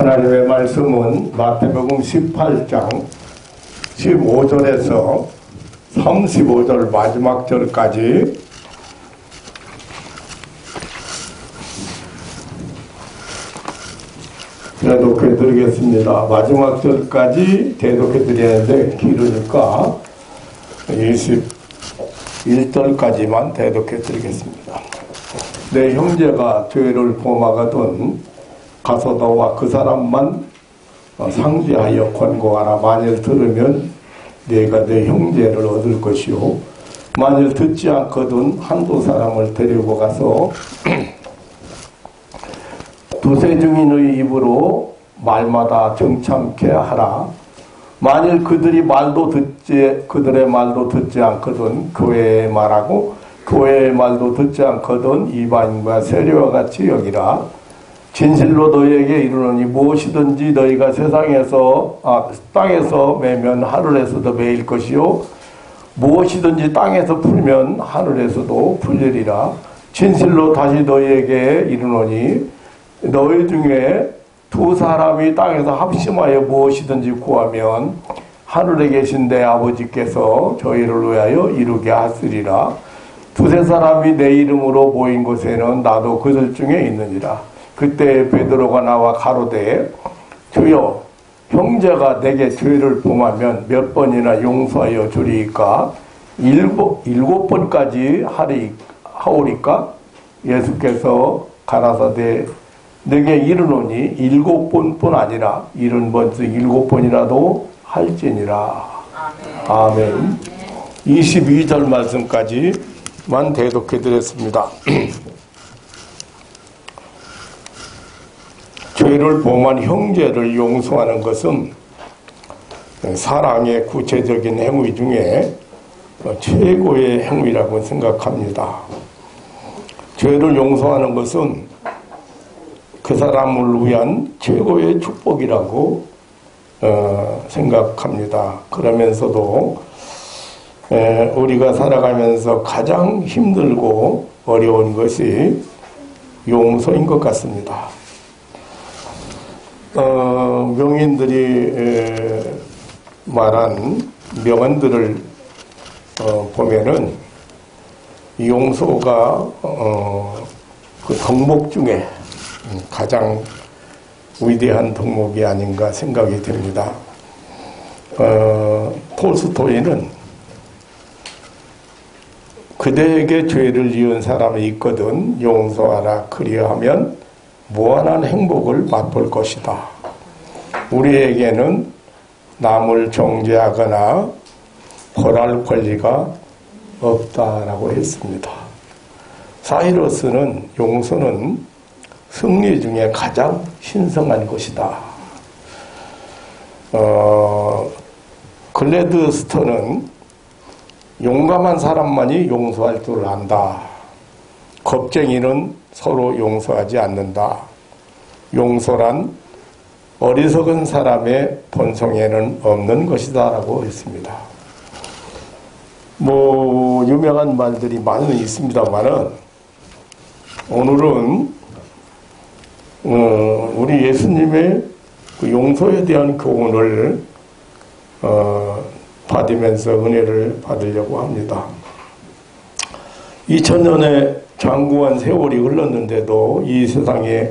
하나님의 말씀은 마태복음 18장 15절에서 35절 마지막 절까지 대독해 드리겠습니다. 마지막 절까지 대독해 드리는데 길으니까 21절까지만 대독해 드리겠습니다. 내 형제가 죄를 범하거든 가서 너와 그 사람만 상지하여 권고하라. 만일 들으면 네가 내 형제를 얻을 것이요 만일 듣지 않거든 한두 사람을 데리고 가서 두세 증인의 입으로 말마다 정참케 하라. 만일 그들의 말도 듣지 않거든 교회의 말하고 교회의 말도 듣지 않거든 이방인과 세리와 같이 여기라. 진실로 너희에게 이르노니 무엇이든지 너희가 땅에서 매면 하늘에서도 매일 것이요 무엇이든지 땅에서 풀면 하늘에서도 풀리리라. 진실로 다시 너희에게 이르노니 너희 중에 두 사람이 땅에서 합심하여 무엇이든지 구하면 하늘에 계신 내 아버지께서 저희를 위하여 이루게 하시리라. 두세 사람이 내 이름으로 모인 곳에는 나도 그들 중에 있느니라. 그때 베드로가 나와 가로되 주여 형제가 내게 죄를 범하면 몇 번이나 용서하여 주리이까? 일곱 번까지 하오리까? 예수께서 가라사대 내게 이르노니 7번뿐 아니라 70번씩 7번이라도 할지니라. 아멘. 22절 말씀까지만 대독해 드렸습니다. 죄를 범한 형제를 용서하는 것은 사랑의 구체적인 행위 중에 최고의 행위라고 생각합니다. 죄를 용서하는 것은 그 사람을 위한 최고의 축복이라고 생각합니다. 그러면서도 우리가 살아가면서 가장 힘들고 어려운 것이 용서인 것 같습니다. 명인들이 말한 명언들을 보면은 용서가 그 덕목 중에 가장 위대한 덕목이 아닌가 생각이 됩니다. 톨스토이는 그대에게 죄를 지은 사람이 있거든 용서하라. 그리하면 무한한 행복을 맛볼 것이다. 우리에게는 남을 정죄하거나 벌할 권리가 없다라고 했습니다. 사이러스는 용서는 승리 중에 가장 신성한 것이다. 글래드스턴은 용감한 사람만이 용서할 줄 안다. 겁쟁이는 서로 용서하지 않는다. 용서란 어리석은 사람의 본성에는 없는 것이다 라고 했습니다. 유명한 말들이 많이 있습니다만은 오늘은 우리 예수님의 그 용서에 대한 교훈을 받으면서 은혜를 받으려고 합니다. 2000년의 장구한 세월이 흘렀는데도 이 세상에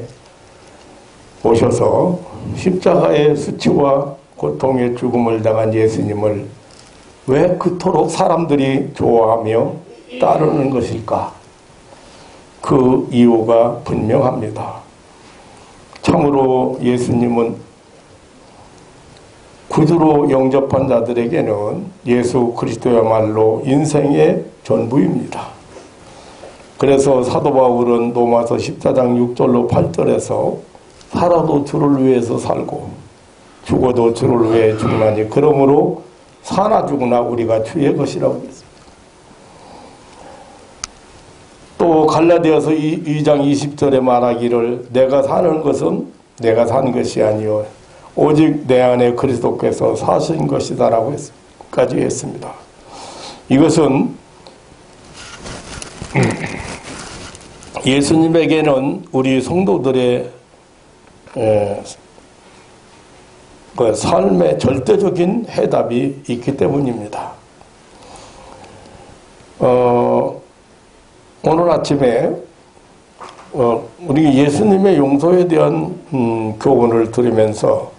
오셔서 십자가의 수치와 고통의 죽음을 당한 예수님을 왜 그토록 사람들이 좋아하며 따르는 것일까? 그 이유가 분명합니다. 참으로 예수님은 구주로 영접한 자들에게는 예수 그리스도야말로 인생의 전부입니다. 그래서 사도 바울은 로마서 14장 6절로 8절에서 살아도 주를 위해서 살고 죽어도 주를 위해 죽나니 그러므로 사나 죽으나 우리가 주의 것이라고 했습니다. 또 갈라디아서 2장 20절에 말하기를 내가 사는 것은 내가 산 것이 아니요 오직 내 안에 그리스도께서 사신 것이다 라고 까지 했습니다. 이것은 예수님에게는 우리 성도들의 그 삶의 절대적인 해답이 있기 때문입니다. 오늘 아침에 우리 예수님의 용서에 대한 교훈을 들으면서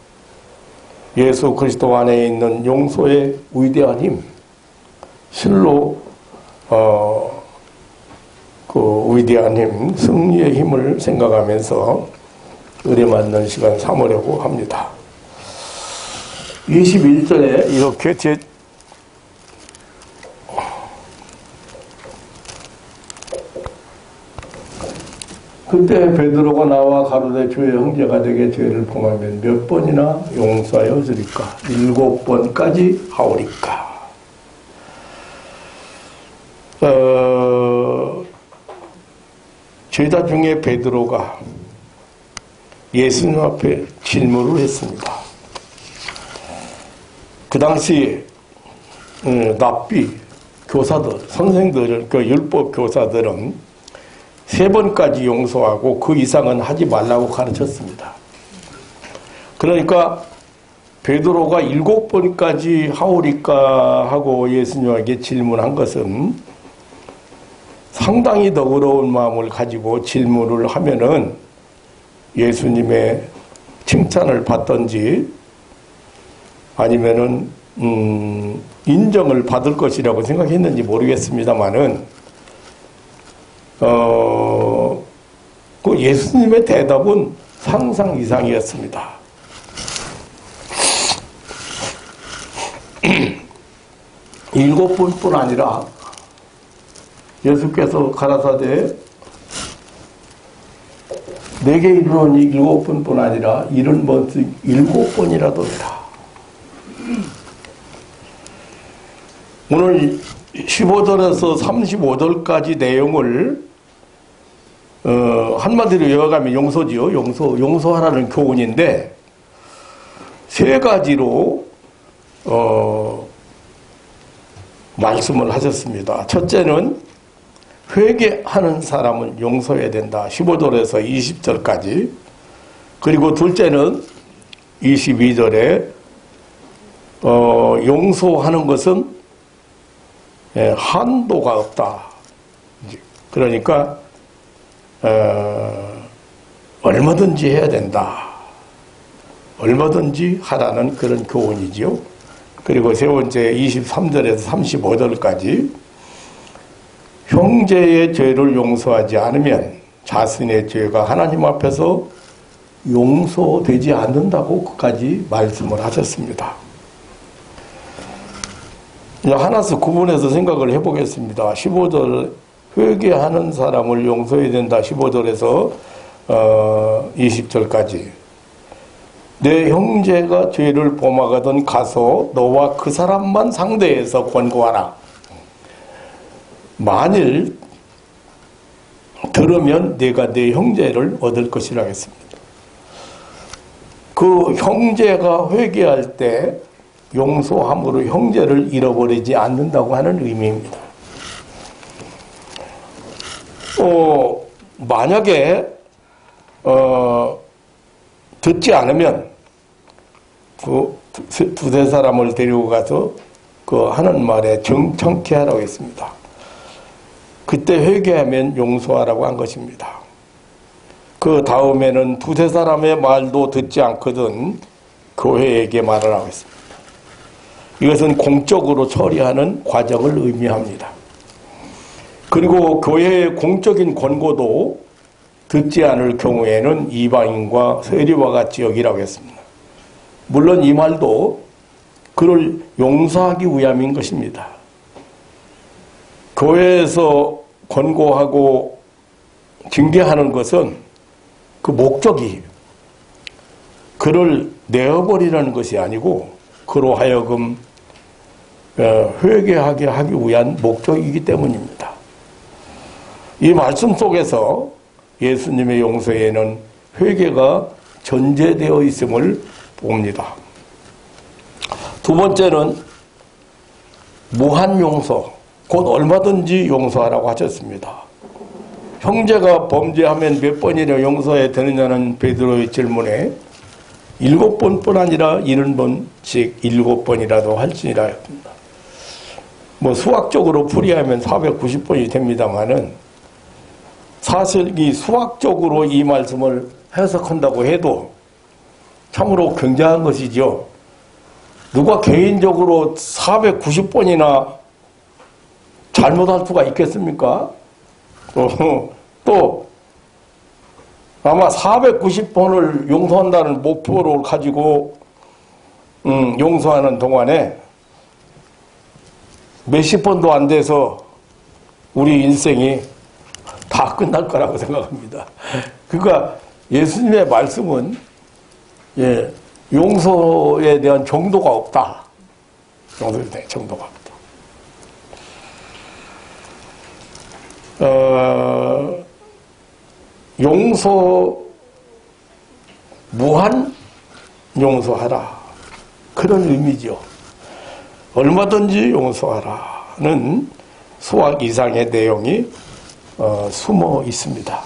예수 그리스도 안에 있는 용서의 위대한 힘, 실로 그 위대한 힘, 승리의 힘을 생각하면서 은혜 맞는 시간 삼으려고 합니다. 21절에 이렇게 그때 베드로가 나와 가로되 주의 형제가 내게 죄를 범하면 몇 번이나 용서하여 주리까? 7번까지 하오리까? 제자 중에 베드로가 예수님 앞에 질문을 했습니다. 그 당시 랍비 교사들, 선생들, 그 율법 교사들은 3번까지 용서하고 그 이상은 하지 말라고 가르쳤습니다. 그러니까 베드로가 7번까지 하오리까 하고 예수님에게 질문한 것은 상당히 너그러운 마음을 가지고 질문을 하면은 예수님의 칭찬을 받든지 아니면은 인정을 받을 것이라고 생각했는지 모르겠습니다만은 그 예수님의 대답은 상상 이상이었습니다. 일곱 번뿐 아니라 예수께서 가라사대 내게 이르노니 7번뿐 아니라 70번씩 7번이라도 해라. 오늘 15절에서 35절까지 내용을 한마디로 요약하면 용서지요. 용서하라는 교훈인데 3가지로 말씀을 하셨습니다. 첫째는 회개하는 사람은 용서해야 된다. 15절에서 20절까지. 그리고 둘째는 22절에 용서하는 것은 한도가 없다. 그러니까 얼마든지 해야 된다. 얼마든지 하라는 그런 교훈이죠. 그리고 세 번째 23절에서 35절까지 형제의 죄를 용서하지 않으면 자신의 죄가 하나님 앞에서 용서되지 않는다고 끝까지 말씀을 하셨습니다. 하나씩 구분해서 생각을 해보겠습니다. 15절 회개하는 사람을 용서해야 된다. 15절에서 20절까지 내 형제가 죄를 범하거든 가서 너와 그 사람만 상대해서 권고하라. 만일 들으면 내가 내 형제를 얻을 것이라 했습니다. 그 형제가 회개할 때 용서함으로 형제를 잃어버리지 않는다고 하는 의미입니다. 만약에 듣지 않으면 그 두세 사람을 데리고 가서 그 하는 말에 정청케 하라고 했습니다. 그때 회개하면 용서하라고 한 것입니다. 그 다음에는 두세 사람의 말도 듣지 않거든 교회에게 말하라고 했습니다. 이것은 공적으로 처리하는 과정을 의미합니다. 그리고 교회의 공적인 권고도 듣지 않을 경우에는 이방인과 세리와 같이 여기라고 했습니다. 물론 이 말도 그를 용서하기 위함인 것입니다. 교회에서 권고하고 징계하는 것은 그 목적이 그를 내어버리라는 것이 아니고 그로 하여금 회개하게 하기 위한 목적이기 때문입니다. 이 말씀 속에서 예수님의 용서에는 회개가 전제되어 있음을 봅니다. 두 번째는 무한 용서, 곧 얼마든지 용서하라고 하셨습니다. 형제가 범죄하면 몇 번이나 용서해야 되느냐는 베드로의 질문에 7번뿐 아니라 70번씩 7번이라도 할지니라 합니다. 뭐 수학적으로 풀이하면 490번이 됩니다만은 사실 이 수학적으로 이 말씀을 해석한다고 해도 참으로 굉장한 것이죠. 누가 개인적으로 490번이나 잘못할 수가 있겠습니까? 또 아마 490번을 용서한다는 목표를 가지고 용서하는 동안에 몇십 번도 안 돼서 우리 일생이 다 끝날 거라고 생각합니다. 그러니까 예수님의 말씀은 용서에 대한 정도가 없다. 용서에 대한 정도가 없다. 용서, 무한 용서하라. 그런 의미죠. 얼마든지 용서하라는 수학 이상의 내용이 숨어 있습니다.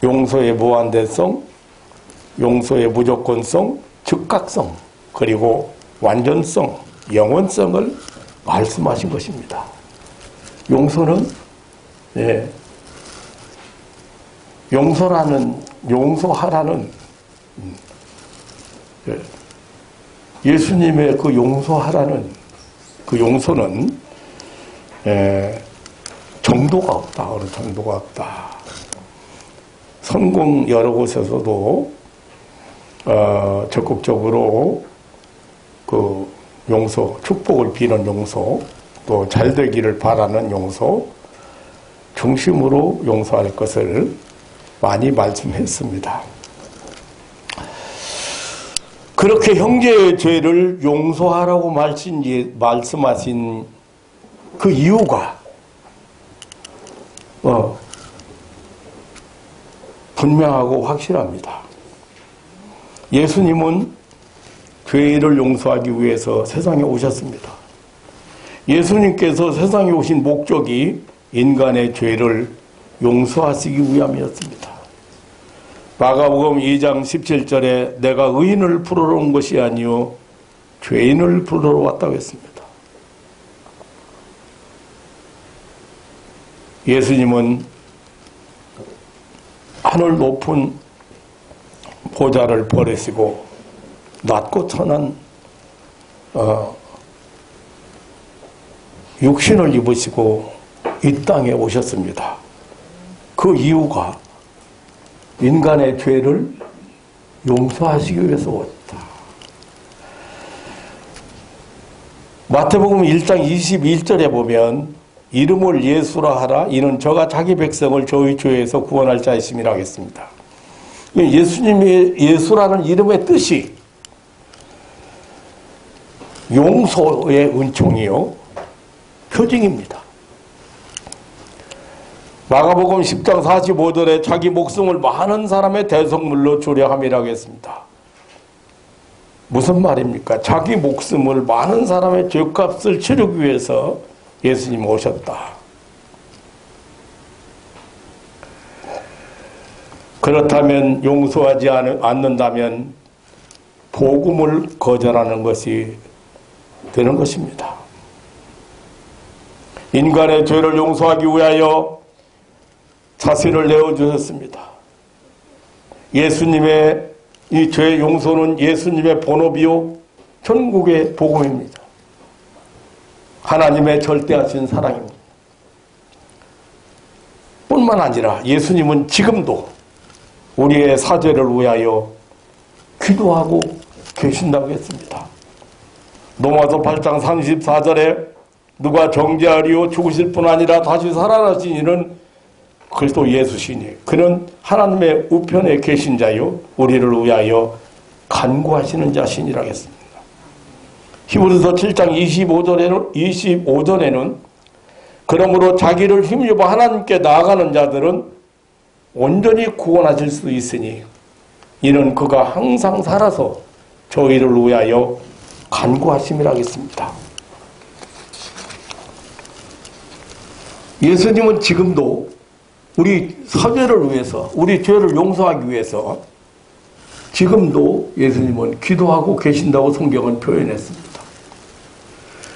용서의 무한대성, 용서의 무조건성, 즉각성, 그리고 완전성, 영원성을 말씀하신 것입니다. 용서는 용서하라는 예수님의 그 용서하라는 그 용서는 정도가 없다. 어느 정도가 없다. 성공 여러 곳에서도 적극적으로 그 용서, 축복을 비는 용서, 또 잘되기를 바라는 용서, 중심으로 용서할 것을 많이 말씀했습니다. 그렇게 형제의 죄를 용서하라고 말씀하신 그 이유가 분명하고 확실합니다. 예수님은 죄를 용서하기 위해서 세상에 오셨습니다. 예수님께서 세상에 오신 목적이 인간의 죄를 용서하시기 위함이었습니다. 마가복음 2장 17절에 내가 의인을 부르러 온 것이 아니요 죄인을 부르러 왔다고 했습니다. 예수님은 하늘 높은 보좌를 버리시고 낮고 천한 육신을 입으시고 이 땅에 오셨습니다. 그 이유가 인간의 죄를 용서하시기 위해서 왔다. 마태복음 1장 21절에 보면 이름을 예수라 하라 이는 저가 자기 백성을 저희 죄에서 구원할 자이심이라 하겠습니다. 예수님의 예수라는 이름의 뜻이 용서의 은총이요 표징입니다. 마가복음 10장 45절에 자기 목숨을 많은 사람의 대속물로 주려 함이라고 했습니다. 무슨 말입니까? 자기 목숨을 많은 사람의 죄값을 치르기 위해서 예수님 오셨다. 그렇다면 용서하지 않는다면 복음을 거절하는 것이 되는 것입니다. 인간의 죄를 용서하기 위하여 자신을 내어주셨습니다. 예수님의 이 죄 용서는 예수님의 본업이요 천국의 복음입니다. 하나님의 절대하신 사랑입니다. 뿐만 아니라 예수님은 지금도 우리의 사죄를 위하여 기도하고 계신다고 했습니다. 로마서 8장 34절에 누가 정죄하리요 죽으실 뿐 아니라 다시 살아나신 이는 그리스도 예수시니 그는 하나님의 우편에 계신 자요 우리를 위하여 간구하시는 자신이라 했습니다. 히브리서 7장 25절에는 그러므로 자기를 힘입어 하나님께 나아가는 자들은 온전히 구원하실 수 있으니 이는 그가 항상 살아서 저희를 위하여 간구하심이라 했습니다. 예수님은 지금도 우리 사죄를 위해서, 우리 죄를 용서하기 위해서 지금도 예수님은 기도하고 계신다고 성경은 표현했습니다.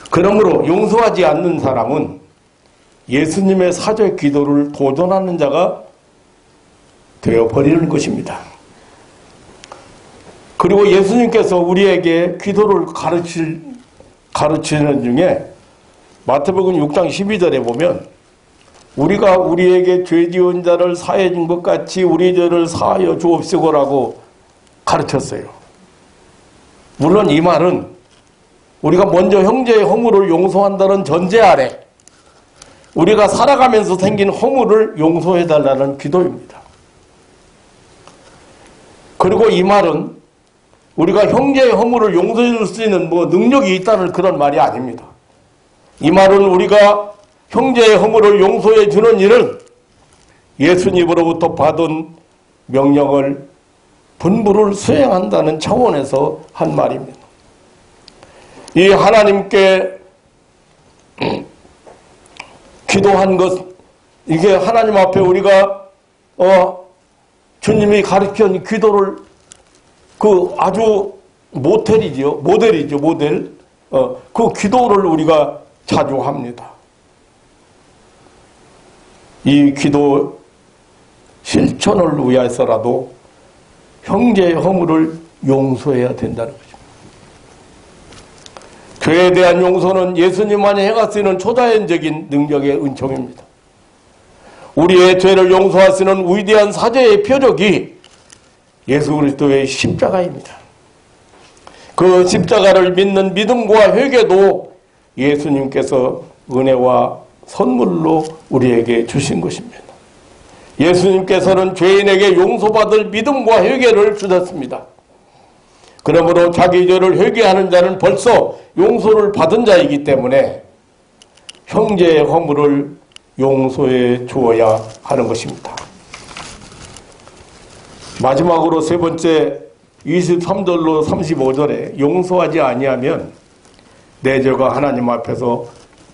그러므로 용서하지 않는 사람은 예수님의 사죄 기도를 도전하는 자가 되어버리는 것입니다. 그리고 예수님께서 우리에게 기도를 가르치는 중에 마태복음 6장 12절에 보면 우리가 우리에게 죄 지은 자를 사해 준 것 같이 우리 죄를 사하여 주옵시고라고 가르쳤어요. 물론 이 말은 우리가 먼저 형제의 허물을 용서한다는 전제 아래 우리가 살아가면서 생긴 허물을 용서해달라는 기도입니다. 그리고 이 말은 우리가 형제의 허물을 용서해 줄 수 있는 능력이 있다는 그런 말이 아닙니다. 이 말은 우리가 형제의 허물을 용서해 주는 일은 예수님으로부터 받은 명령을 분부를 수행한다는 차원에서 한 말입니다. 이 하나님께 기도한 것, 이게 하나님 앞에 우리가 주님이 가르친 기도를 아주 모델이죠. 그 기도를 우리가 자주 합니다. 이 기도 실천을 위해서라도 형제의 허물을 용서해야 된다는 것입니다. 죄에 대한 용서는 예수님만이 행하시는 초자연적인 능력의 은총입니다. 우리의 죄를 용서하시는 위대한 사죄의 표적이 예수 그리스도의 십자가입니다. 그 십자가를 믿는 믿음과 회개도 예수님께서 은혜와 선물로 우리에게 주신 것입니다. 예수님께서는 죄인에게 용서받을 믿음과 회개를 주셨습니다. 그러므로 자기 죄를 회개하는 자는 벌써 용서를 받은 자이기 때문에 형제의 허물을 용서해 주어야 하는 것입니다. 마지막으로 세 번째 23절로 35절에 용서하지 아니하면 내 죄가 하나님 앞에서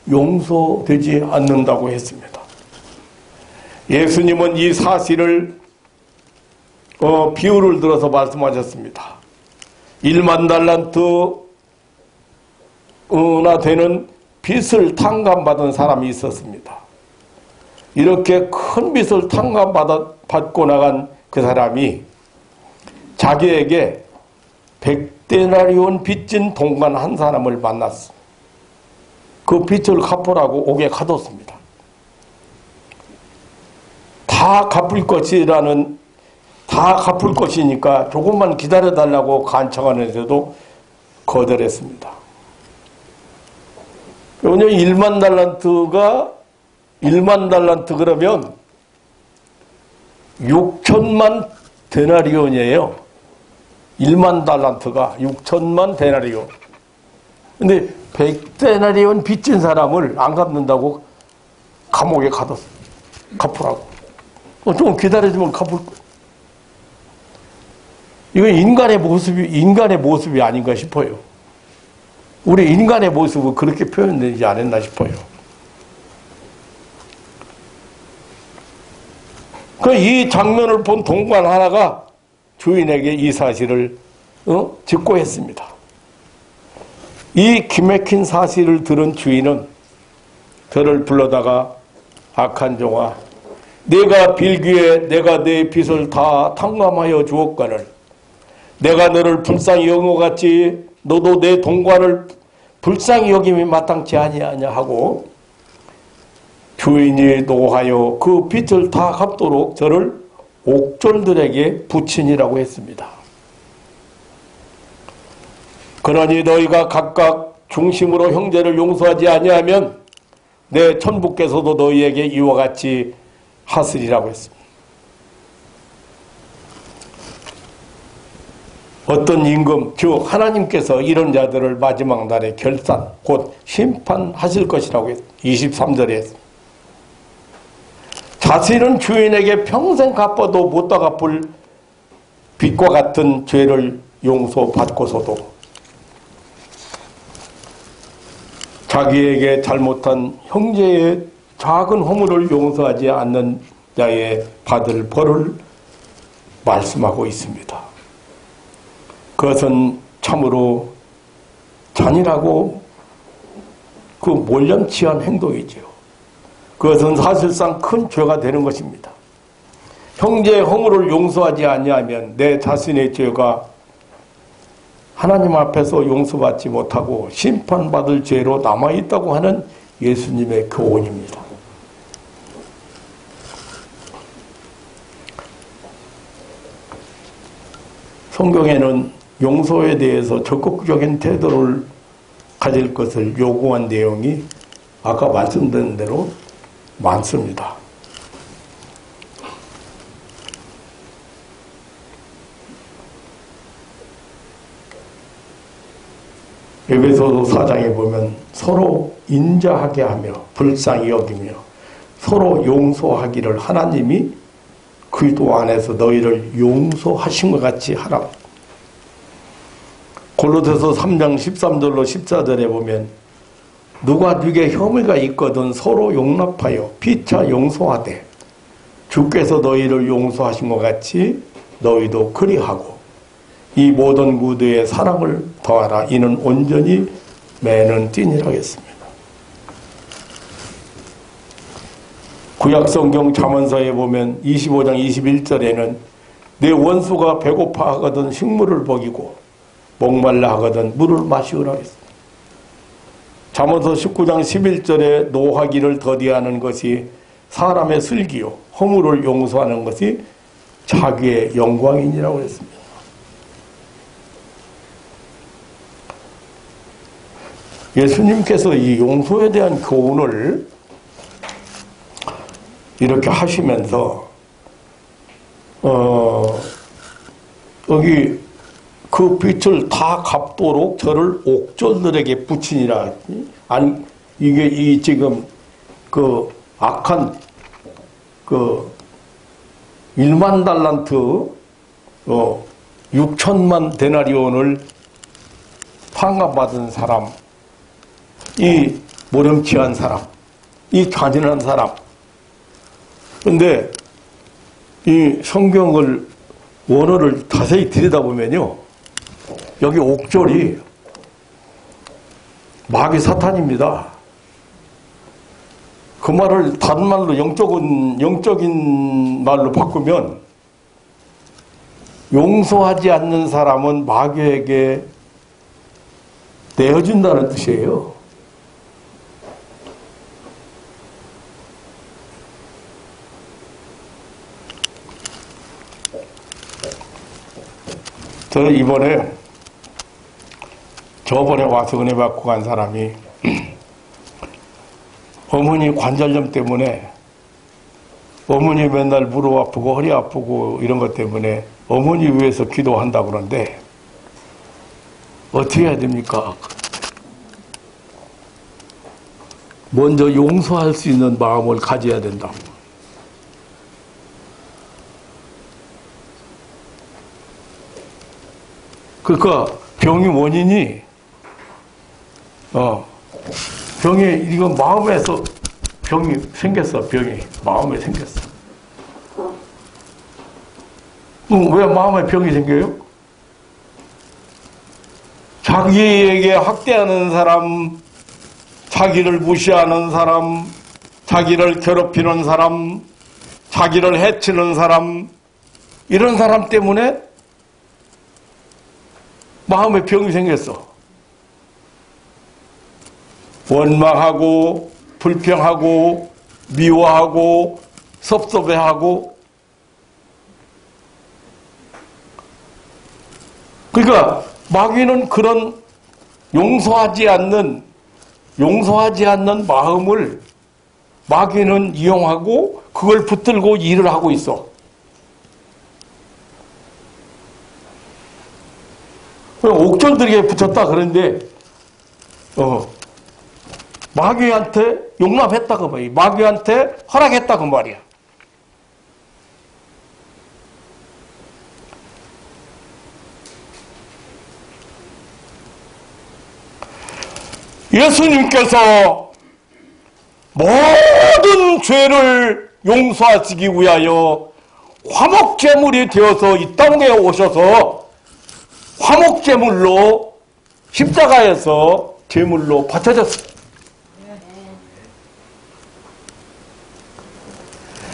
용서되지 않는다고 했습니다. 예수님은 이 사실을 비유를 들어서 말씀하셨습니다. 1만 달란트나 되는 빚을 탕감받은 사람이 있었습니다. 이렇게 큰 빚을 탕감받고 나간 그 사람이 자기에게 100데나리온 빚진 동관 한 사람을 만났어. 그 빚을 갚으라고 옥에 가뒀습니다. 다 갚을 것이니까 조금만 기다려달라고 간청하는데도 거절했습니다. 왜냐하면 1만 달란트 그러면 6천만 데나리온이에요. 1만 달란트가 6천만 데나리온. 근데 100데나리온 빚진 사람을 안 갚는다고 감옥에 가뒀어. 갚으라고. 좀 기다려주면 갚을 거. 이거 인간의 모습이 아닌가 싶어요. 우리 인간의 모습은 그렇게 표현되지 않았나 싶어요. 이 장면을 본 동관 하나가 주인에게 이 사실을 직고했습니다. 이 기맥힌 사실을 들은 주인은 저를 불러다가 악한 종아, 내가 빌기에 내가 내 빚을 다 탕감하여 주었거늘 내가 너를 불쌍히 여겨같이 너도 내 동관을 불쌍히 여김이 마땅치 아니하냐 하고 주인이 노하여 그 빚을 다 갚도록 저를 옥졸들에게 붙이니라고 했습니다. 그러니 너희가 각각 중심으로 형제를 용서하지 아니하면 내 천부께서도 너희에게 이와 같이 하시리라고 했습니다. 어떤 임금, 즉 하나님께서 이런 자들을 마지막 날에 결산, 곧 심판하실 것이라고 했습니다. 23절에 했습니다. 자신은 주인에게 평생 갚아도 못다 갚을 빚과 같은 죄를 용서받고서도 자기에게 잘못한 형제의 작은 허물을 용서하지 않는 자의 받을 벌을 말씀하고 있습니다. 그것은 참으로 잔인하고 그 몰렴치한 행동이지요. 그것은 사실상 큰 죄가 되는 것입니다. 형제의 허물을 용서하지 아니하면 내 자신의 죄가 하나님 앞에서 용서받지 못하고 심판받을 죄로 남아있다고 하는 예수님의 교훈입니다. 성경에는 용서에 대해서 적극적인 태도를 가질 것을 요구한 내용이 아까 말씀드린 대로 많습니다. 에베소서 4장에 보면 서로 인자하게 하며 불쌍히 여기며 서로 용서하기를 하나님이 그리스도 안에서 너희를 용서하신 것 같이 하라. 골로새서 3장 13절로 14절에 보면 누가 네게 혐의가 있거든 서로 용납하여 피차 용서하되 주께서 너희를 용서하신 것 같이 너희도 그리하고 이 모든 구도에 사랑을 더하라. 이는 온전히 매는 띠니라 했습니다. 구약성경 잠언서에 보면 25장 21절에는 내 원수가 배고파 하거든 식물을 먹이고 목말라 하거든 물을 마시으라 했습니다. 잠언서 19장 11절에 노하기를 더디하는 것이 사람의 슬기요 허물을 용서하는 것이 자기의 영광이니라고 했습니다. 예수님께서 이 용서에 대한 교훈을 이렇게 하시면서 여기 그 빛을 다 갚도록 저를 옥졸들에게 붙이니라. 아니 이게 이 지금 그 악한 그 1만 달란트 6천만 데나리온을 판가받은 사람, 이 모렴치한 사람, 이 잔인한 사람. 근데 이 성경을 원어를 자세히 들여다보면요, 여기 옥졸이 마귀 사탄입니다. 그 말을 다른 말로 영적인 말로 바꾸면 용서하지 않는 사람은 마귀에게 내어준다는 뜻이에요. 저는 저번에 와서 은혜 받고 간 사람이 어머니 관절염 때문에 어머니 맨날 무릎 아프고 허리 아프고 이런 것 때문에 어머니 위해서 기도한다고 그러는데 어떻게 해야 됩니까? 먼저 용서할 수 있는 마음을 가져야 된다. 그러니까 병이 원인이 병이 이거 마음에서 병이 생겼어. 병이 마음에 생겼어. 왜 마음에 병이 생겨요? 자기에게 학대하는 사람, 자기를 무시하는 사람, 자기를 괴롭히는 사람, 자기를 해치는 사람, 이런 사람 때문에 마음에 병이 생겼어. 원망하고 불평하고 미워하고 섭섭해하고. 그러니까 마귀는 그런 용서하지 않는 마음을 마귀는 이용하고 그걸 붙들고 일을 하고 있어. 옥졸들에게 붙였다 그런데 마귀한테 용납했다 그 말이야. 마귀한테 허락했다 그 말이야. 예수님께서 모든 죄를 용서하시기 위하여 화목제물이 되어서 이 땅에 오셔서 화목제물로 십자가에서 제물로 바쳐졌어요.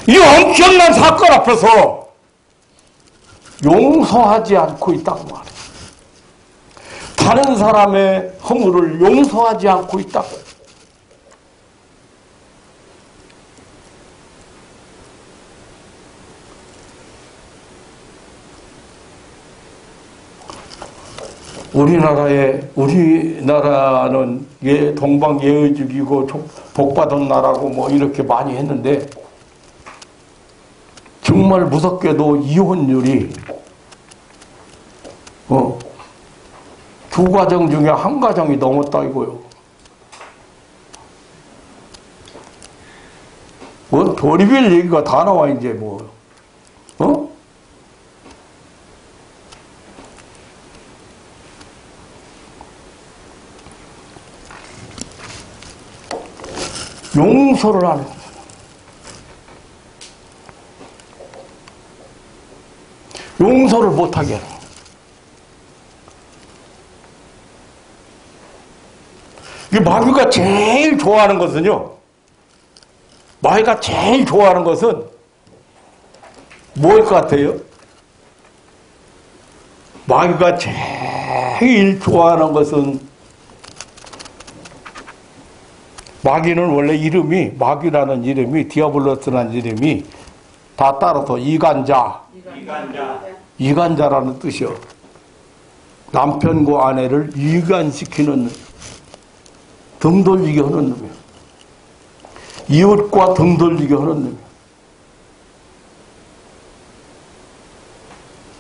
이 엄청난 사건 앞에서 용서하지 않고 있다고 말해요. 다른 사람의 허물을 용서하지 않고 있다고. 우리나라는 동방예의주기고 복받은 나라고 뭐 이렇게 많이 했는데 정말 무섭게도 이혼율이 두 가정 중에 한 가정이 넘었다 이거요. 뭐 별의별 얘기가 다 나와 이제 뭐 용서를 하는 거예요. 용서를 못하게 하는 거예요. 이 마귀가 제일 좋아하는 것은요. 마귀가 제일 좋아하는 것은 뭐일 것 같아요? 마귀가 제일 좋아하는 것은 마귀는 원래 이름이 마귀라는 이름이 디아블로스라는 이름이 다 따라서 이간자라는 뜻이요. 남편과 아내를 이간시키는 등 돌리게 하는 놈이요. 이웃과 등 돌리게 하는 놈이요.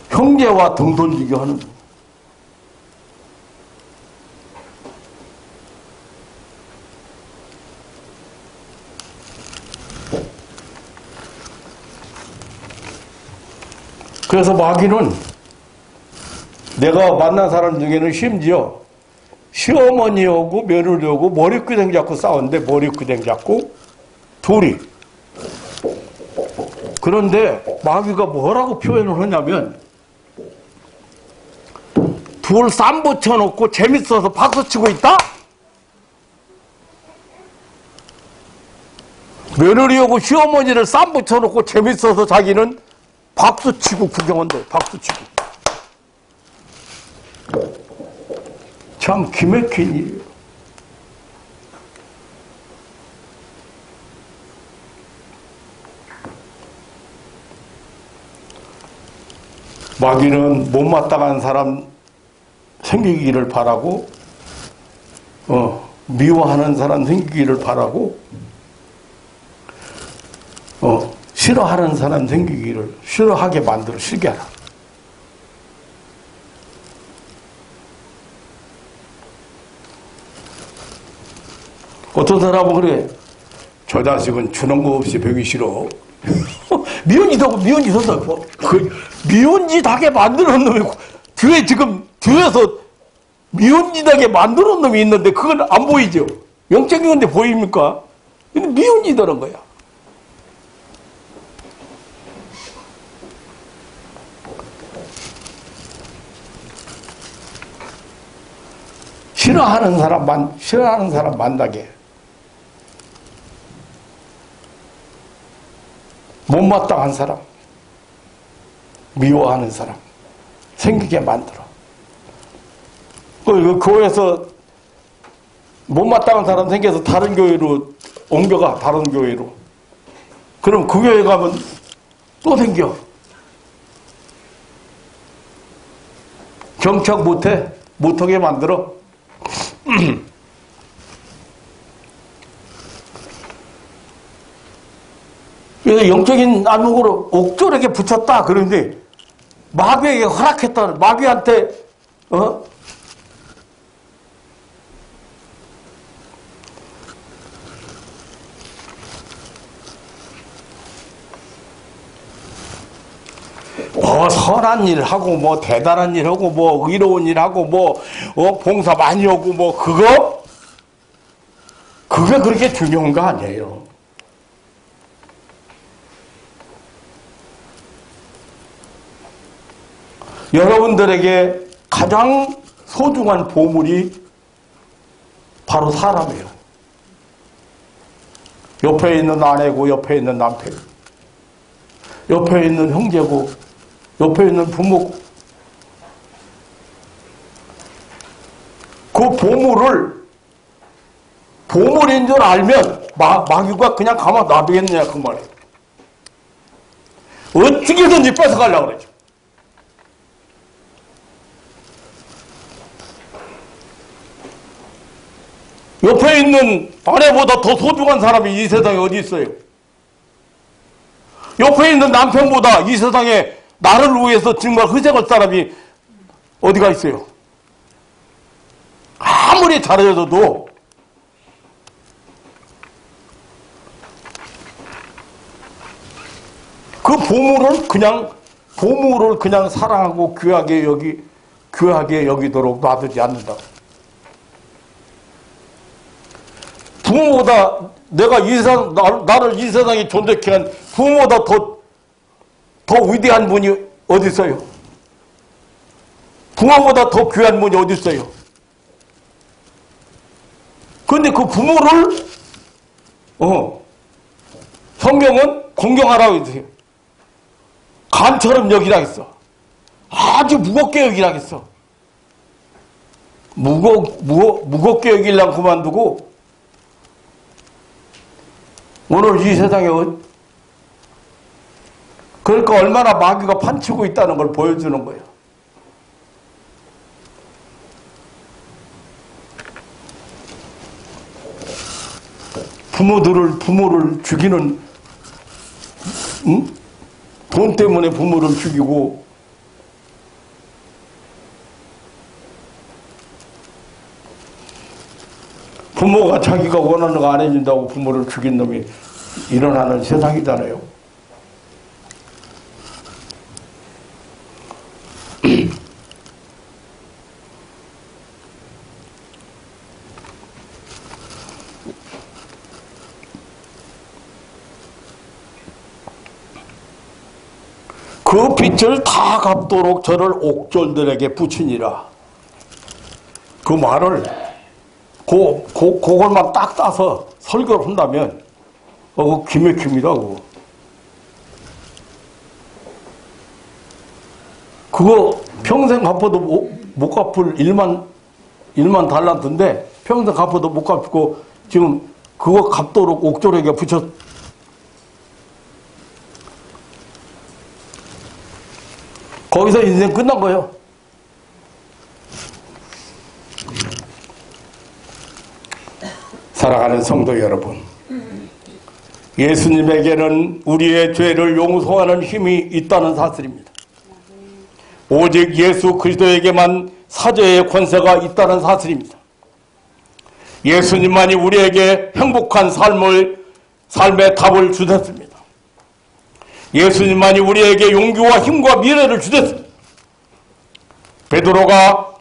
형제와 등 돌리게 하는 놈이요. 그래서 마귀는 내가 만난 사람 중에는 심지어 시어머니하고 며느리하고 머리끄댕 잡고 싸웠는데 머리끄댕 잡고 둘이. 그런데 마귀가 뭐라고 표현을 하냐면 둘 쌈 붙여놓고 재밌어서 박수치고 있다? 며느리하고 시어머니를 쌈 붙여놓고 재밌어서 자기는 박수치고 구경한대. 박수치고. 참 기맥힌 일이에요. 마귀는 못마땅한 사람 생기기를 바라고 미워하는 사람 생기기를 바라고 싫어하는 사람 생기기를 싫어하게 만들어 쉬게 하라. 어떤 사람은 그래. 저 자식은 주는 거 없이 배기 싫어. 미운짓하고 미운짓하고 그 미운짓하게 만드는 놈이 뒤에서 미운짓하게 만드는 놈이 있는데 그건 안 보이죠. 영적인 건데 보입니까? 근데 미운짓하는 거야. 싫어하는 사람 만나게. 못마땅한 사람, 미워하는 사람 생기게 만들어. 그 교회에서 못마땅한 사람 생겨서 다른 교회로 옮겨가. 다른 교회로. 그럼 그 교회 가면 또 생겨. 정착 못하게 만들어. 그래서 영적인 안목으로 옥졸에게 붙였다. 그런데 마귀에게 허락했다. 마귀한테 뭐 선한 일 하고 뭐 대단한 일 하고 뭐 의로운 일 하고 뭐 봉사 많이 하고 뭐 그게 그렇게 중요한 거 아니에요. 여러분들에게 가장 소중한 보물이 바로 사람이에요. 옆에 있는 아내고 옆에 있는 남편, 옆에 있는 형제고 옆에 있는 부모고, 그 보물인 줄 알면 마귀가 그냥 가만 놔두겠느냐 그 말이에요. 어떻게든지 뺏어가려고 그러죠. 옆에 있는 아내보다 더 소중한 사람이 이 세상에 어디 있어요? 옆에 있는 남편보다 이 세상에 나를 위해서 정말 희생할 사람이 어디가 있어요? 아무리 잘해줘도 그 보물을 그냥 사랑하고 귀하게 여기도록 놔두지 않는다. 부모보다 나를 이 세상에 존재케 한 부모보다 더 위대한 분이 어디 있어요? 부모보다 더 귀한 분이 어디 있어요? 그런데 그 부모를 성경은 공경하라고 했어요. 간처럼 여기라 했어. 아주 무겁게 여기라 했어. 무겁게 여기려고 그만두고 오늘 이 세상에 그러니까 얼마나 마귀가 판치고 있다는 걸 보여주는 거예요. 부모를 죽이는, 돈 때문에 부모를 죽이고, 부모가 자기가 원하는 거 안 해준다고 부모를 죽인 놈이 일어나는 세상이잖아요. 그 빛을 다 갚도록 저를 옥졸들에게 붙이니라. 그 말을 그걸만 딱 따서 설교를 한다면 그거 기맥힙니다. 그거 평생 갚아도 못 갚을 일만 달란트인데 평생 갚아도 못 갚고 지금 그거 갚도록 옥졸에게 붙였. 거기서 인생 끝난 거예요. 사랑하는 성도 여러분, 예수님에게는 우리의 죄를 용서하는 힘이 있다는 사실입니다. 오직 예수 그리스도에게만 사죄의 권세가 있다는 사실입니다. 예수님만이 우리에게 행복한 삶의 답을 주셨습니다. 예수님만이 우리에게 용기와 힘과 미래를 주셨습니다. 베드로가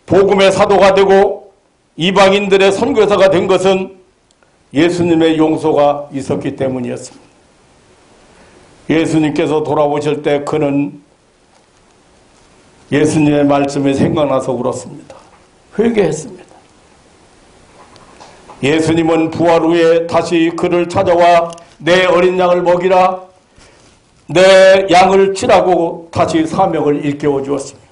복음의 사도가 되고 이방인들의 선교사가 된 것은 예수님의 용서가 있었기 때문이었습니다. 예수님께서 돌아오실 때 그는 예수님의 말씀이 생각나서 울었습니다. 회개했습니다. 예수님은 부활 후에 다시 그를 찾아와 내 어린 양을 먹이라, 내 양을 치라고 다시 사명을 일깨워 주었습니다.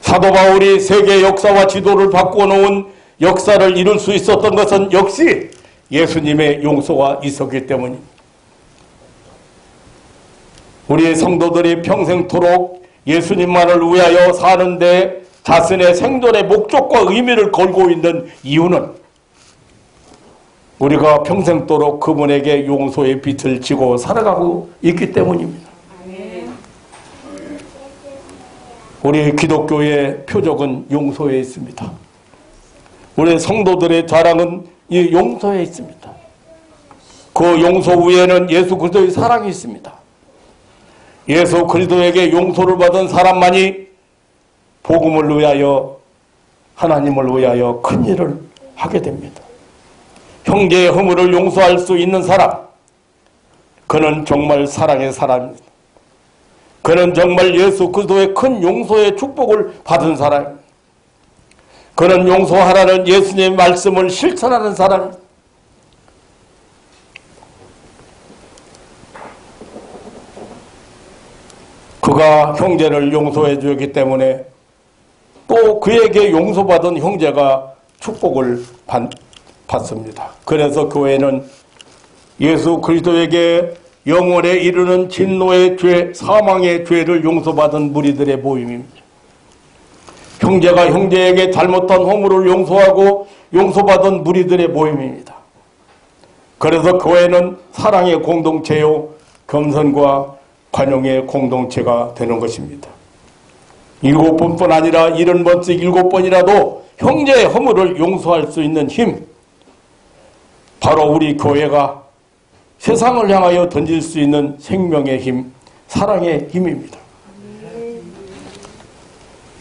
사도 바울이 세계 역사와 지도를 바꿔놓은 역사를 이룰 수 있었던 것은 역시 예수님의 용서가 있었기 때문입니다. 우리 성도들이 평생토록 예수님만을 위하여 사는데 자신의 생존의 목적과 의미를 걸고 있는 이유는 우리가 평생도록 그분에게 용서의 빛을 지고 살아가고 있기 때문입니다. 우리 기독교의 표적은 용서에 있습니다. 우리 성도들의 자랑은 이 용서에 있습니다. 그 용서 위에는 예수 그리스도의 사랑이 있습니다. 예수 그리스도에게 용서를 받은 사람만이 복음을 위하여, 하나님을 위하여 큰 일을 하게 됩니다. 형제의 허물을 용서할 수 있는 사람, 그는 정말 사랑의 사람입니다. 그는 정말 예수 그리스도의 큰 용서의 축복을 받은 사람. 그는 용서하라는 예수님의 말씀을 실천하는 사람. 그가 형제를 용서해 주었기 때문에 또 그에게 용서받은 형제가 축복을 받습니다. 그래서 교회는 예수 그리스도에게 영원에 이르는 진노의 죄, 사망의 죄를 용서받은 무리들의 모임입니다. 형제가 형제에게 잘못한 허물을 용서하고 용서받은 무리들의 모임입니다. 그래서 교회는 사랑의 공동체요, 겸손과 관용의 공동체가 되는 것입니다. 7번뿐 아니라 70번씩 7번이라도 형제의 허물을 용서할 수 있는 힘, 바로 우리 교회가 세상을 향하여 던질 수 있는 생명의 힘, 사랑의 힘입니다.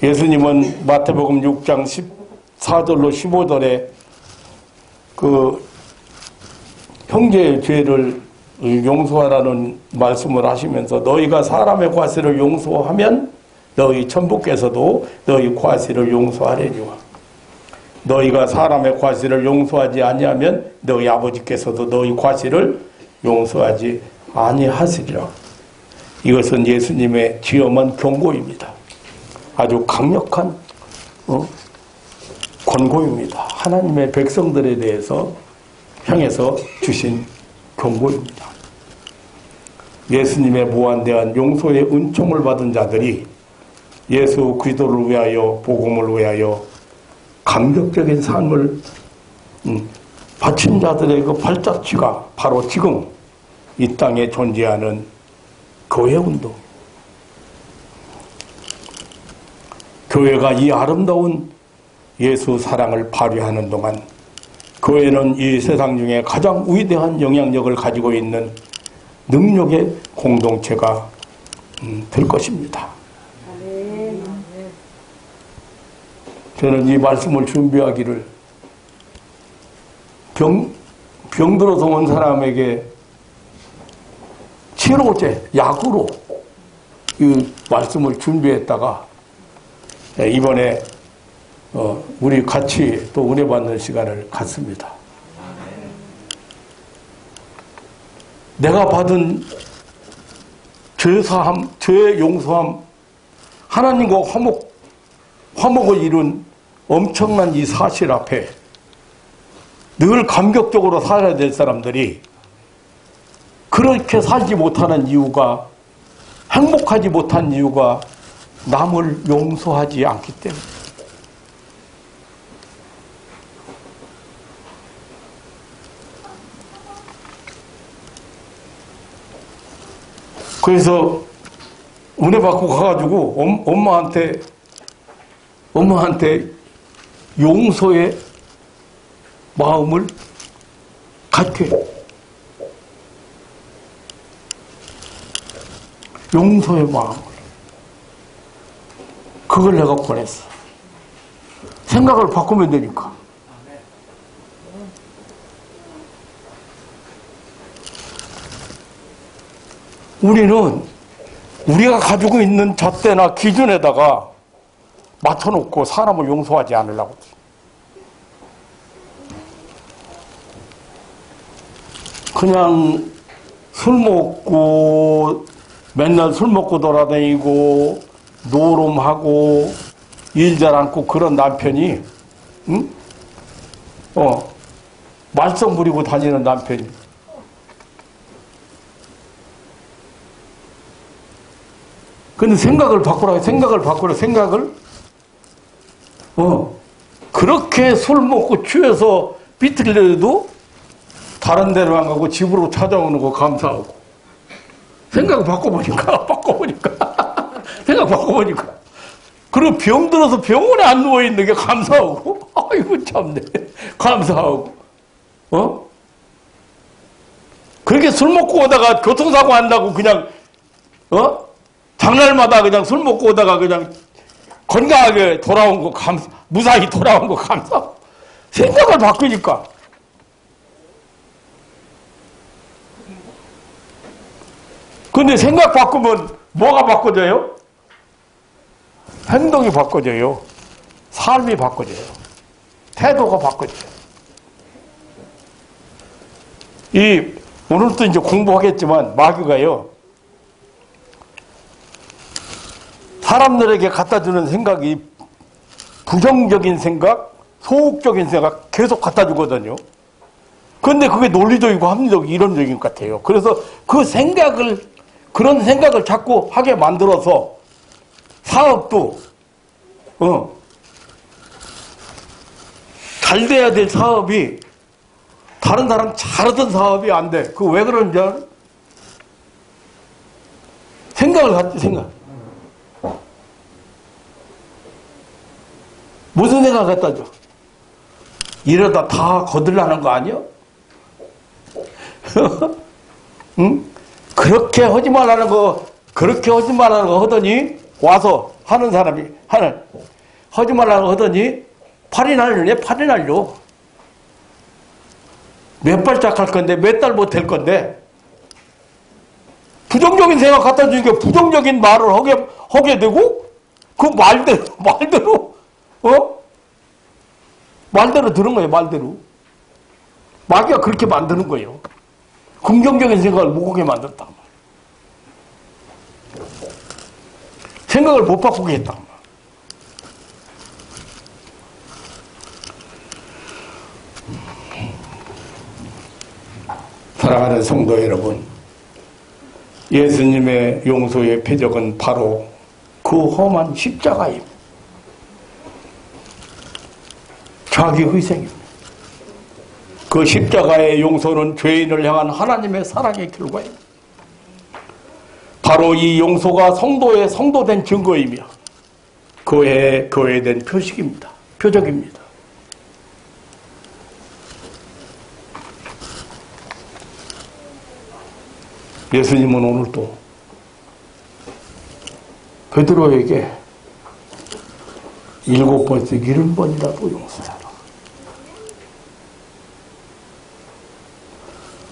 예수님은 마태복음 6장 14절로 15절에 그 형제의 죄를 용서하라는 말씀을 하시면서 너희가 사람의 과실을 용서하면 너희 천부께서도 너희 과실을 용서하려니와 너희가 사람의 과실을 용서하지 아니하면 너희 아버지께서도 너희 과실을 용서하지 아니하시리라. 이것은 예수님의 지엄한 경고입니다. 아주 강력한 권고입니다. 하나님의 백성들에 대해서 향해서 주신 경고입니다. 예수님의 무한대한 용서의 은총을 받은 자들이 예수 그리스도를 위하여 복음을 위하여 감격적인 삶을 바친 자들의 그 발자취가 바로 지금 이 땅에 존재하는 교회운동. 교회가 이 아름다운 예수 사랑을 발휘하는 동안 교회는 이 세상 중에 가장 위대한 영향력을 가지고 있는 능력의 공동체가 될 것입니다. 저는 이 말씀을 준비하기를 병들어서 온 사람에게 치료제, 약으로 이 말씀을 준비했다가 이번에 우리 같이 또 은혜 받는 시간을 갖습니다. 내가 받은 죄사함, 죄 용서함, 하나님과 화목을 이룬 엄청난 이 사실 앞에 늘 감격적으로 살아야 될 사람들이 그렇게 살지 못하는 이유가, 행복하지 못한 이유가 남을 용서하지 않기 때문에. 그래서 은혜 받고 가가지고 엄마한테 용서의 마음을 갖게, 용서의 마음을, 그걸 내가 보냈어. 생각을 바꾸면 되니까. 우리는 우리가 가지고 있는 잣대나 기준에다가 맞춰놓고 사람을 용서하지 않으려고. 그냥 술 먹고 맨날 술 먹고 돌아다니고 노름하고 일 잘 않고 그런 남편이 말썽 부리고 다니는 남편이 근데 생각을 바꾸라 생각을 그렇게 술 먹고 취해서 비틀려도 다른 데로 안 가고 집으로 찾아오는 거 감사하고 생각을 바꿔보니까 그리고 병들어서 병원에 안 누워있는 게 감사하고 아이고 참네 감사하고 그렇게 술 먹고 오다가 교통사고 한다고 그냥 장날마다 그냥 술 먹고 오다가 그냥 건강하게 돌아온 거 무사히 돌아온 거 감사하고 생각을 바꾸니까 근데 생각 바꾸면 뭐가 바꿔져요? 행동이 바꿔져요. 삶이 바꿔져요. 태도가 바꿔져요. 오늘도 이제 공부하겠지만 마귀가요, 사람들에게 갖다 주는 생각이 부정적인 생각, 소극적인 생각 계속 갖다 주거든요. 그런데 그게 논리적이고 합리적이고 이론적인 것 같아요. 그래서 그런 생각을 자꾸 하게 만들어서 사업도, 잘 돼야 될 사업이 다른 사람 잘하던 사업이 안 돼. 그거 왜 그런지 알아? 생각을 갖지, 생각. 무슨 생각을 갖다 줘? 이러다 다 거들라는 거 아니야? 응? 그렇게 하지 말라는 거 하더니, 와서 하는 사람이, 하지 말라는 거 하더니, 팔이 날려. 몇 발짝 할 건데, 몇 달 못 할 건데, 부정적인 생각 갖다 주니까 부정적인 말을 하게 되고, 그 말대로 들은 거예요, 말대로. 마귀가 그렇게 만드는 거예요. 긍정적인 생각을 못 하게 만든다. 생각을 못 바꾸게 했다. 사랑하는 성도 여러분, 예수님의 용서의 표적은 바로 그 험한 십자가입니다. 자기 희생입니다. 그 십자가의 용서는 죄인을 향한 하나님의 사랑의 결과입니다. 바로 이 용서가 성도된 증거이며 그에 된 표적입니다. 예수님은 오늘도 베드로에게 7번씩 70번이라도 용서하라.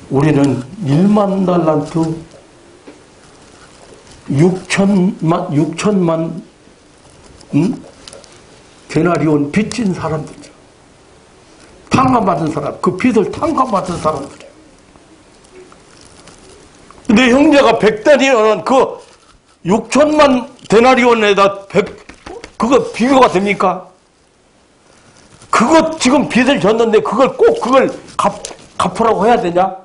우리는 1만 달란트 6천만 데나리온 빚진 사람들이죠. 탕감받은 사람, 그 빚을 탕감받은 사람들이에요. 내 형제가 100데나리온은 그 6천만 데나리온에다 그거 비교가 됩니까? 그거 지금 빚을 졌는데 그걸 갚으라고 해야 되냐?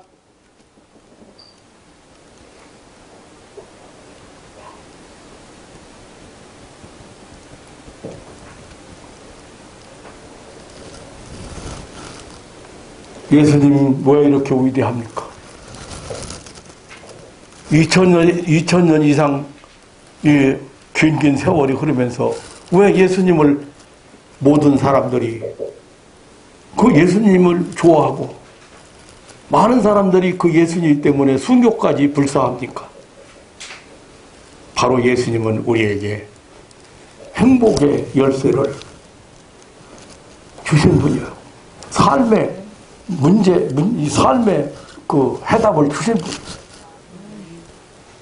예수님이 왜 이렇게 위대합니까? 2000년 이상 긴 세월이 흐르면서 왜 예수님을 모든 사람들이 그 예수님을 좋아하고 많은 사람들이 그 예수님 때문에 순교까지 불사합니까? 바로 예수님은 우리에게 행복의 열쇠를 주신 분이에요. 삶의 삶의 그 해답을 주신 분.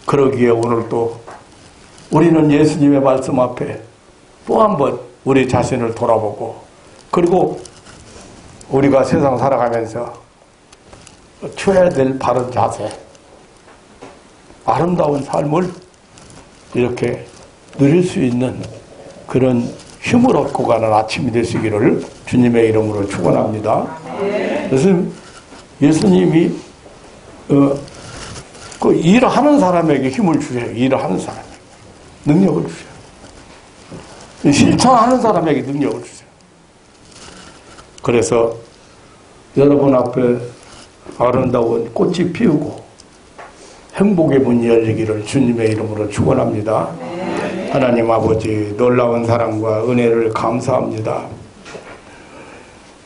그러기에 오늘도 우리는 예수님의 말씀 앞에 또 한 번 우리 자신을 돌아보고, 그리고 우리가 세상 살아가면서 취해야 될 바른 자세, 아름다운 삶을 이렇게 누릴 수 있는 그런 힘을 얻고 가는 아침이 되시기를 주님의 이름으로 축원합니다. 예수님이 그 일하는 사람에게 힘을 주세요. 일을 하는 사람에게 능력을 주세요. 실천하는 사람에게 능력을 주세요. 그래서 여러분 앞에 아름다운 꽃이 피우고 행복의 문이 열리기를 주님의 이름으로 축원합니다. 하나님 아버지, 놀라운 사랑과 은혜를 감사합니다.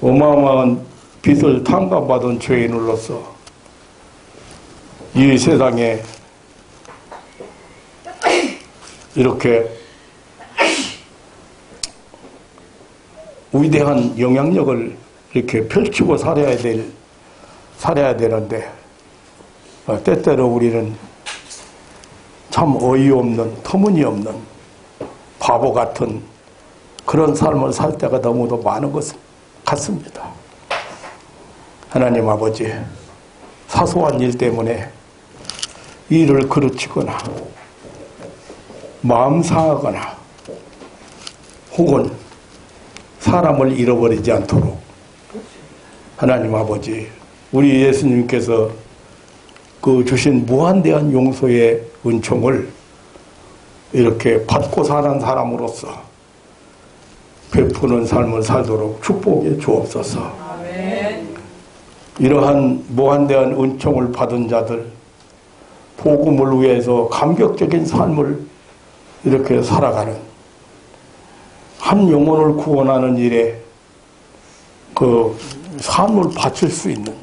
어마어마한 빚을 탕감받은 죄인으로서 이 세상에 이렇게 위대한 영향력을 이렇게 펼치고 살아야 되는데, 때때로 우리는 참 어이없는, 터무니없는 바보 같은 그런 삶을 살 때가 너무도 많은 것 같습니다. 하나님 아버지, 사소한 일 때문에 일을 그르치거나 마음 상하거나 혹은 사람을 잃어버리지 않도록 하나님 아버지, 우리 예수님께서 그 주신 무한대한 용서의 은총을 이렇게 받고 사는 사람으로서 베푸는 삶을 살도록 축복해 주옵소서. 아멘. 이러한 무한대한 은총을 받은 자들, 복음을 위해서 감격적인 삶을 이렇게 살아가는, 한 영혼을 구원하는 일에 그 삶을 바칠 수 있는,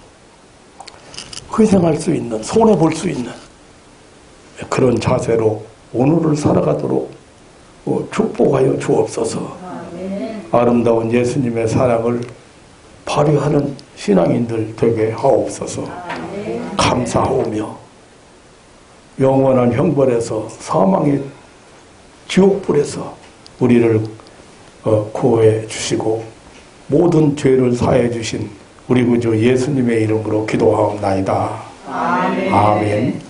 희생할 수 있는, 손해볼 수 있는 그런 자세로 오늘을 살아가도록 축복하여 주옵소서. 아름다운 예수님의 사랑을 발휘하는 신앙인들 되게 하옵소서. 감사하오며 영원한 형벌에서, 사망의 지옥불에서 우리를 구해 주시고 모든 죄를 사해 주신 우리 구주 예수님의 이름으로 기도하옵나이다. 아멘. 아멘.